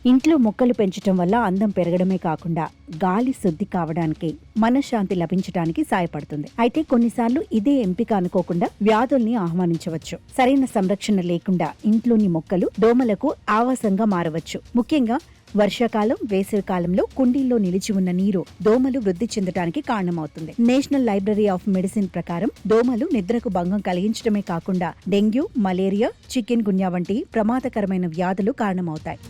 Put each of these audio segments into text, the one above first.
ఇంట్లో మొక్కలు పెంచటం వల్ల అందం పెరగడమే కాకుండా గాలి శుద్ధి కావడానికి మనశ్శాంతి లభించడానికి సాయపడుతుంది. అయితే కొన్నిసార్లు ఇదే ఎంపిక అనుకోకుండా వ్యాధుల్ని ఆహ్వానించవచ్చు. సరైన సంరక్షణ లేకుండా ఇంట్లోని మొక్కలు దోమలకు ఆవాసంగా మారవచ్చు. ముఖ్యంగా వర్షాకాలం, వేసవి కాలంలో కుండీల్లో నిలిచి ఉన్న నీరు దోమలు వృద్ధి చెందడానికి కారణమవుతుంది. నేషనల్ లైబ్రరీ ఆఫ్ మెడిసిన్ ప్రకారం దోమలు నిద్రకు భంగం కలిగించడమే కాకుండా డెంగ్యూ, మలేరియా, చికెన్ గున్యా వంటి ప్రమాదకరమైన వ్యాధులు కారణమవుతాయి.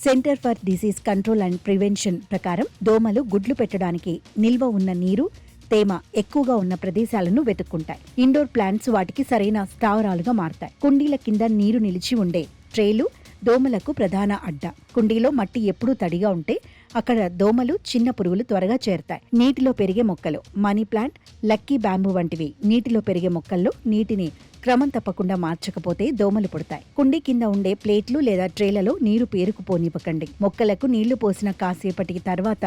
Centre for disease control and prevention ప్రకారం దోమలు గుడ్లు పెట్టడానికి నిల్వ ఉన్న నీరు, తేమ ఎక్కువగా ఉన్న ప్రదేశాలను వెతుక్కుంటాయి. ఇండోర్ ప్లాంట్స్ వాటికి సరైన స్థావరాలుగా మారతాయి. కుండీల కింద నీరు నిలిచి ఉండే ట్రేలు దోమలకు ప్రధాన అడ్డ. కుండీలో మట్టి ఎప్పుడూ తడిగా ఉంటే అక్కడ దోమలు, చిన్న పురుగులు త్వరగా చేరుతాయి. నీటిలో పెరిగే మొక్కలు, మనీ ప్లాంట్, లక్కీ బ్యాంబూ వంటివి నీటిలో పెరిగే మొక్కల్లో నీటిని క్రమం తప్పకుండా మార్చకపోతే దోమలు పుడతాయి. కుండీ కింద ఉండే ప్లేట్లు లేదా ట్రేలలో నీరు పేరుకుపోనివ్వకండి. మొక్కలకు నీళ్లు పోసిన కాసేపటి తర్వాత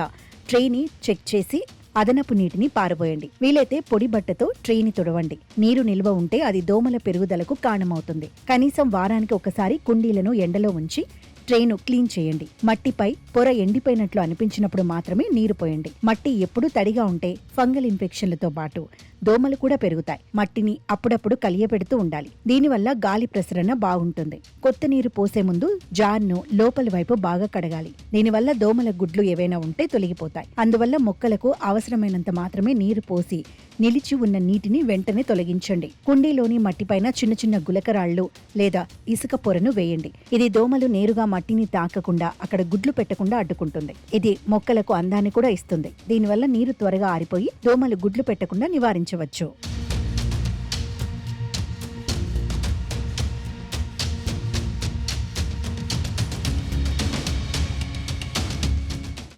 ట్రేని చెక్ చేసి అదనపు నీటిని పారబోయండి. వీలైతే పొడి బట్టతో ట్రేని తుడవండి. నీరు నిల్వ ఉంటే అది దోమల పెరుగుదలకు కారణమవుతుంది. కనీసం వారానికి ఒకసారి కుండీలను ఎండలో ఉంచి ట్రేను క్లీన్ చేయండి. మట్టిపై పొర ఎండిపోయినట్లు అనిపించినప్పుడు మాత్రమే నీరు పోయండి. మట్టి ఎప్పుడూ తడిగా ఉంటే ఫంగల్ ఇన్ఫెక్షన్లతో పాటు దోమలు కూడా పెరుగుతాయి. మట్టిని అప్పుడప్పుడు కలియపెడుతూ ఉండాలి. దీనివల్ల గాలి ప్రసరణ బాగుంటుంది. కొత్త నీరు పోసే ముందు జార్ను లోపలి వైపు బాగా కడగాలి. దీనివల్ల దోమల గుడ్లు ఏవైనా ఉంటే తొలగిపోతాయి. అందువల్ల మొక్కలకు అవసరమైనంత మాత్రమే నీరు పోసి నిలిచి ఉన్న నీటిని వెంటనే తొలగించండి. కుండీలోని మట్టిపైన చిన్న చిన్న గులకరాళ్లు లేదా ఇసుక పొరను వేయండి. ఇది దోమలు నేరుగా మట్టిని తాకకుండా అక్కడ గుడ్లు పెట్టకుండా అడ్డుకుంటుంది. ఇది మొక్కలకు అందాన్ని కూడా ఇస్తుంది. దీనివల్ల నీరు త్వరగా ఆరిపోయి దోమలు గుడ్లు పెట్టకుండా నివారించవచ్చు.